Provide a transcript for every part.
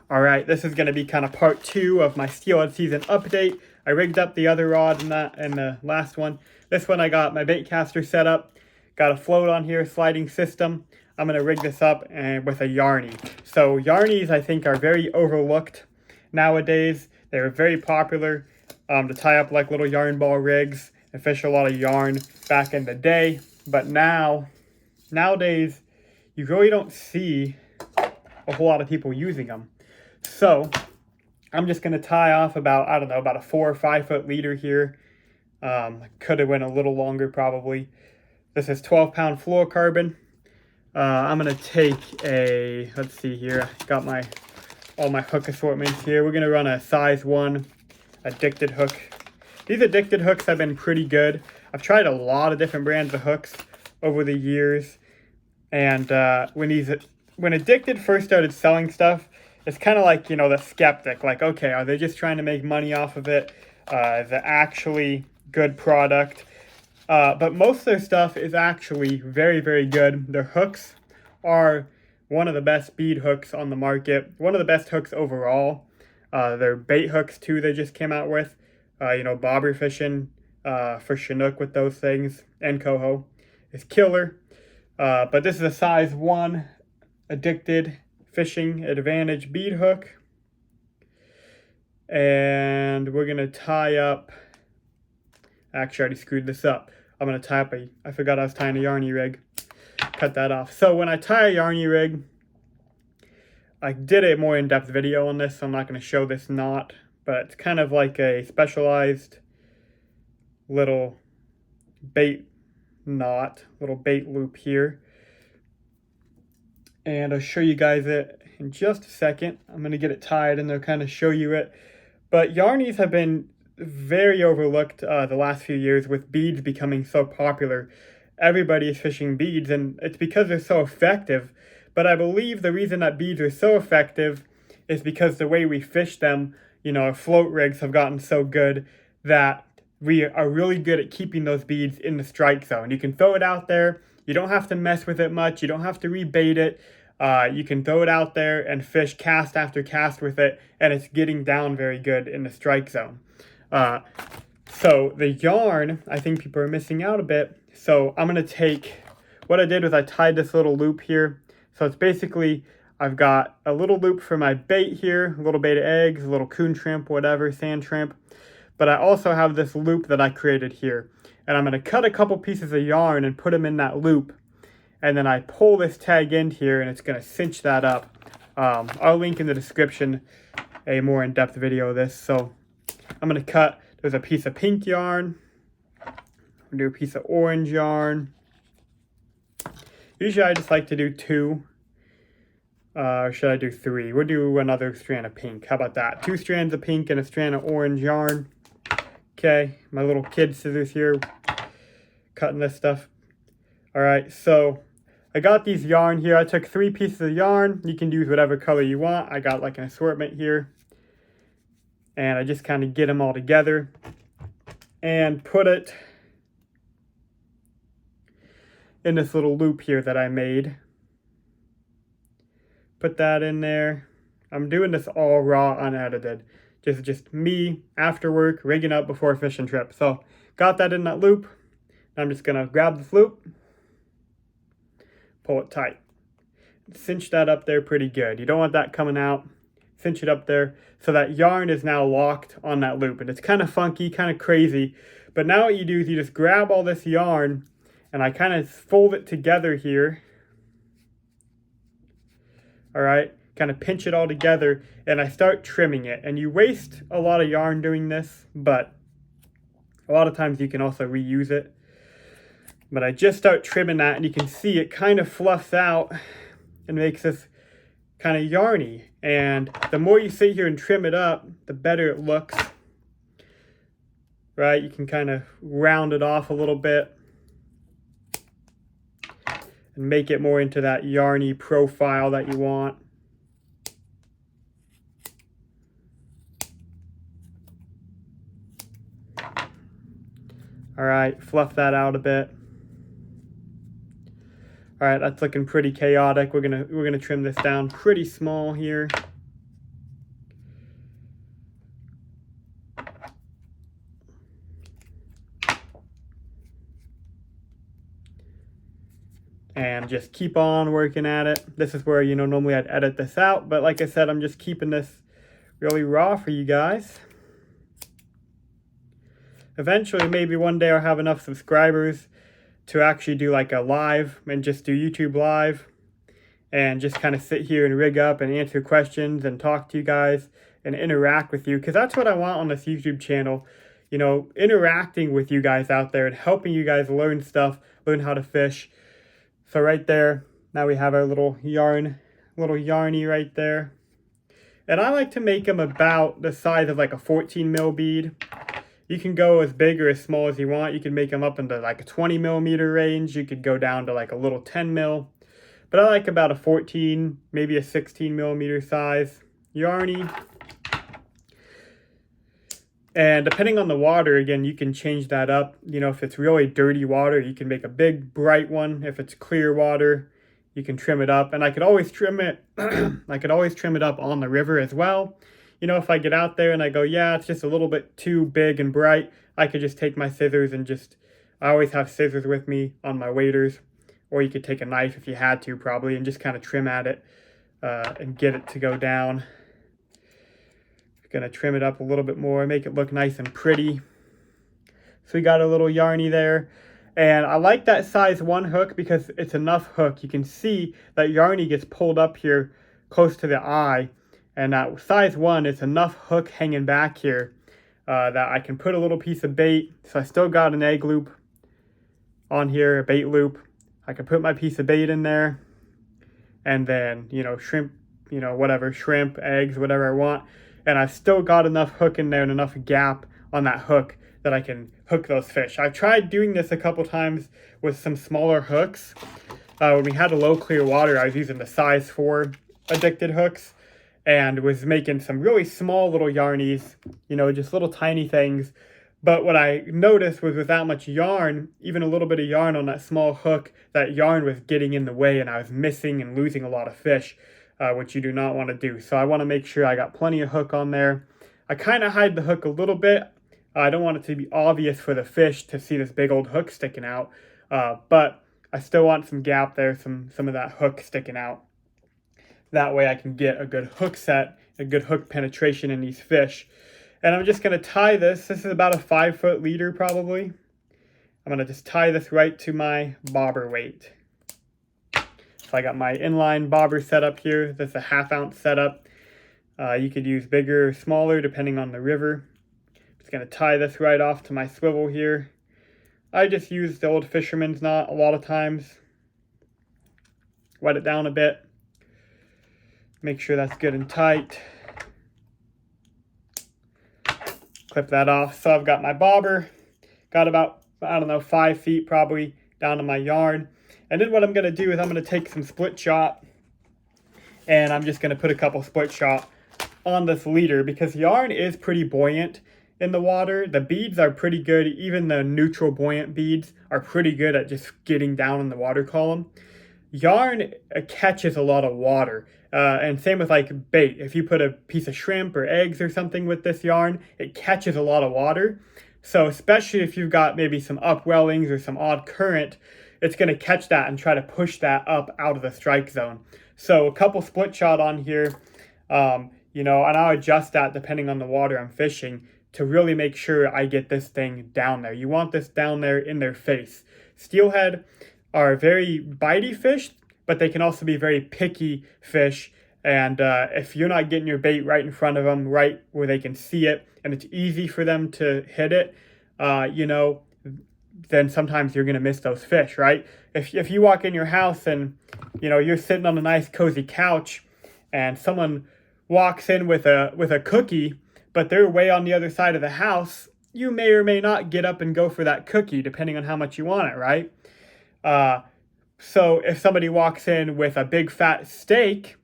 All right, this is going to be kind of part 2 of my Steelhead season update. I rigged up the other rod in the last one. This one I got my bait caster set up, got a float on here, sliding system. I'm going to rig this up and with a Yarny. So Yarnies I think are very overlooked nowadays. They were very popular to tie up like little yarn ball rigs and fish a lot of yarn back in the day. But nowadays you really don't see a whole lot of people using them. So I'm just going to tie off about, I don't know, about a 4 or 5 foot leader here. Could have went a little longer probably. This is 12-pound fluorocarbon. I'm going to take a, let's see here, I got all my hook assortments here. We're going to run a size 1 addicted hook. These addicted hooks have been pretty good. I've tried a lot of different brands of hooks over the years. And when Addicted first started selling stuff, it's kind of like, you know, the skeptic. Like, okay, are they just trying to make money off of it? Is it actually good product? But most of their stuff is actually very, very good. Their hooks are one of the best bead hooks on the market. One of the best hooks overall. Their bait hooks, too, they just came out with. You know, bobber fishing for Chinook with those things. And coho is killer. But this is a size 1 Addicted Fishing Advantage bead hook. And we're going to tie up, actually I already screwed this up. I'm going to tie up I forgot I was tying a Yarny rig. Cut that off. So when I tie a Yarny rig, I did a more in-depth video on this, so I'm not going to show this knot. But it's kind of like a specialized little bait knot, little bait loop here. And I'll show you guys it in just a second. I'm going to get it tied and they'll kind of show you it. But Yarnies have been very overlooked the last few years with beads becoming so popular. Everybody is fishing beads and it's because they're so effective. But I believe the reason that beads are so effective is because the way we fish them, you know, our float rigs have gotten so good that we are really good at keeping those beads in the strike zone. You can throw it out there. You don't have to mess with it much. You don't have to rebait it. You can throw it out there and fish cast after cast with it, and it's getting down very good in the strike zone. So the yarn, I think people are missing out a bit. So I'm going to take, what I did was I tied this little loop here. So it's basically, I've got a little loop for my bait here, a little bait of eggs, a little coon shrimp, whatever, sand shrimp. But I also have this loop that I created here. And I'm going to cut a couple pieces of yarn and put them in that loop. And then I pull this tag end here and it's going to cinch that up. I'll link in the description a more in-depth video of this. So I'm going to cut, there's a piece of pink yarn. I'm going to do a piece of orange yarn. Usually I just like to do 2. Or should I do 3? We'll do another strand of pink. How about that? 2 strands of pink and a strand of orange yarn. Okay, my little kid scissors here, cutting this stuff. All right, so I got these yarn here. I took 3 pieces of yarn. You can use whatever color you want. I got like an assortment here. And I just kind of get them all together and put it in this little loop here that I made. Put that in there. I'm doing this all raw, unedited. Just me after work, rigging up before a fishing trip. So got that in that loop. I'm just gonna grab this loop, pull it tight, cinch that up there pretty good. You don't want that coming out. Cinch it up there so that yarn is now locked on that loop. And it's kind of funky, kind of crazy. But now what you do is you just grab all this yarn and I kind of fold it together here. All right. Kind of pinch it all together and I start trimming it. And you waste a lot of yarn doing this, but a lot of times you can also reuse it. But I just start trimming that and you can see it kind of fluffs out and makes this kind of yarny. And the more you sit here and trim it up, the better it looks. Right? You can kind of round it off a little bit and make it more into that yarny profile that you want. All right, fluff that out a bit. All right, that's looking pretty chaotic. We're gonna trim this down pretty small here. and just keep on working at it. This is where, normally I'd edit this out, but like I said, I'm just keeping this really raw for you guys. Eventually, maybe one day I'll have enough subscribers to actually do like a live and just do YouTube live and just kind of sit here and rig up and answer questions and talk to you guys and interact with you, because that's what I want on this YouTube channel. Interacting with you guys out there and helping you guys learn stuff, learn how to fish. So right there, now we have our little yarny right there. And I like to make them about the size of like a 14 mil bead. You can go as big or as small as you want. You can make them up into like a 20 millimeter range. You could go down to like a little 10 mil. But I like about a 14, maybe a 16 millimeter size yarny. And depending on the water, again, you can change that up. If it's really dirty water, you can make a big, bright one. If it's clear water, you can trim it up. And I could always trim it. I could always trim it up on the river as well. If I get out there and I go, yeah, it's just a little bit too big and bright, I could just take my scissors and I always have scissors with me on my waders. Or you could take a knife if you had to, probably, and just kind of trim at it and get it to go down. Gonna trim it up a little bit more, make it look nice and pretty. So we got a little yarny there. And I like that size 1 hook because it's enough hook. You can see that yarny gets pulled up here close to the eye. And that size 1, it's enough hook hanging back here that I can put a little piece of bait. So I still got an egg loop on here, a bait loop. I can put my piece of bait in there. And then, shrimp, whatever, shrimp, eggs, whatever I want. And I've still got enough hook in there and enough gap on that hook that I can hook those fish. I've tried doing this a couple times with some smaller hooks. When we had a low clear water, I was using the size 4 addicted hooks and was making some really small little yarnies, just little tiny things. But what I noticed was with that much yarn, even a little bit of yarn on that small hook, that yarn was getting in the way and I was missing and losing a lot of fish. Which you do not want to do. So I want to make sure I got plenty of hook on there. I kind of hide the hook a little bit. I don't want it to be obvious for the fish to see this big old hook sticking out. But I still want some gap there, some of that hook sticking out. That way I can get a good hook set, a good hook penetration in these fish. And I'm just going to tie this. This is about a 5-foot leader probably. I'm going to just tie this right to my bobber weight. So I got my inline bobber setup here. That's a 1/2 ounce setup. You could use bigger or smaller depending on the river. I'm just going to tie this right off to my swivel here. I just use the old fisherman's knot a lot of times. Wet it down a bit. Make sure that's good and tight. Clip that off. So I've got my bobber. Got about, 5 feet probably down to my yarn. And then what I'm going to do is I'm going to take some split shot and I'm just going to put a couple split shot on this leader because yarn is pretty buoyant in the water. The beads are pretty good. Even the neutral buoyant beads are pretty good at just getting down in the water column. Yarn catches a lot of water. And same with like bait. If you put a piece of shrimp or eggs or something with this yarn, it catches a lot of water. So especially if you've got maybe some upwellings or some odd current, it's going to catch that and try to push that up out of the strike zone. So a couple split shot on here, and I'll adjust that depending on the water I'm fishing to really make sure I get this thing down there. You want this down there in their face. Steelhead are very bitey fish, but they can also be very picky fish. And if you're not getting your bait right in front of them, right where they can see it, and it's easy for them to hit it, then sometimes you're going to miss those fish, right? If you walk in your house and, you're sitting on a nice cozy couch and someone walks in with a cookie, but they're way on the other side of the house, you may or may not get up and go for that cookie depending on how much you want it, right? So if somebody walks in with a big fat steak,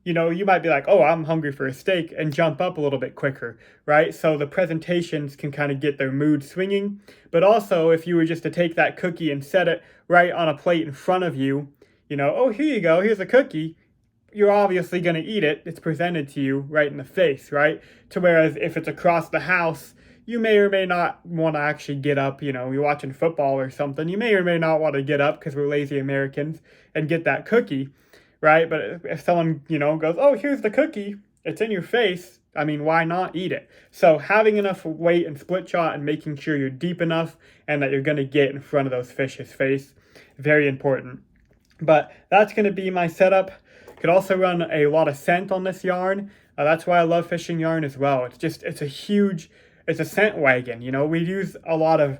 you might be like, oh, I'm hungry for a steak, and jump up a little bit quicker, right? So the presentations can kind of get their mood swinging. But also, if you were just to take that cookie and set it right on a plate in front of you, oh, here you go, here's a cookie, you're obviously going to eat it. It's presented to you right in the face, right? To whereas if it's across the house, you may or may not want to actually get up. You know, you're watching football or something, you may or may not want to get up because we're lazy Americans and get that cookie, right? But if someone, you know, goes, oh, here's the cookie, it's in your face, I mean, why not eat it? So having enough weight and split shot and making sure you're deep enough and that you're going to get in front of those fish's face, very important. But that's going to be my setup. Could also run a lot of scent on this yarn. That's why I love fishing yarn as well. It's a scent wagon. You know, we use a lot of,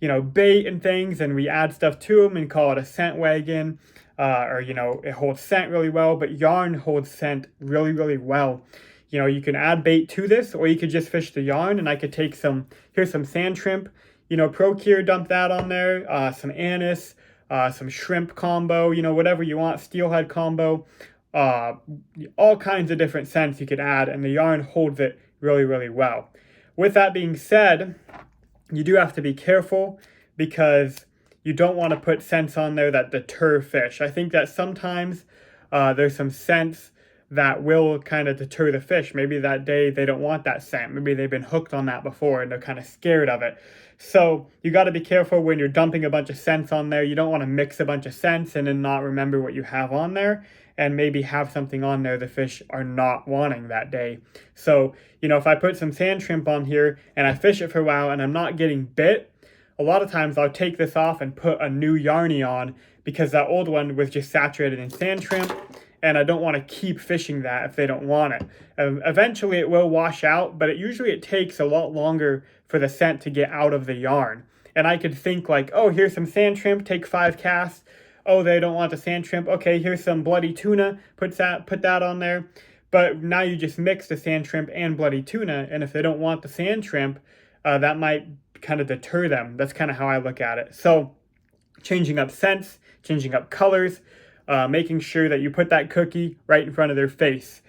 you know, bait and things, and we add stuff to them and call it a scent wagon. Or, you know, it holds scent really well, but yarn holds scent really, really well. You know, you can add bait to this, or you could just fish the yarn, and I could take here's some sand shrimp, you know, Procure, dump that on there, some anise, some shrimp combo, you know, whatever you want, steelhead combo, all kinds of different scents you could add, and the yarn holds it really, really well. With that being said, you do have to be careful because you don't want to put scents on there that deter fish. I think that sometimes there's some scents that will kind of deter the fish. Maybe that day they don't want that scent. Maybe they've been hooked on that before and they're kind of scared of it. So you got to be careful when you're dumping a bunch of scents on there. You don't want to mix a bunch of scents and then not remember what you have on there and maybe have something on there the fish are not wanting that day. So, you know, if I put some sand shrimp on here and I fish it for a while and I'm not getting bit, a lot of times I'll take this off and put a new yarny on because that old one was just saturated in sand shrimp, and I don't want to keep fishing that if they don't want it. Eventually it will wash out, but it takes a lot longer for the scent to get out of the yarn. And I could think like, oh, here's some sand shrimp, take 5 casts. Oh, they don't want the sand shrimp. Okay, here's some bloody tuna, put that on there. But now you just mix the sand shrimp and bloody tuna, and if they don't want the sand shrimp, that might kind of deter them. That's kind of how I look at it. So changing up scents, changing up colors, making sure that you put that cookie right in front of their face.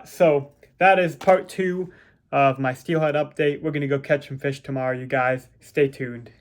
So that is part 2 of my steelhead update. We're going to go catch some fish tomorrow, you guys. Stay tuned.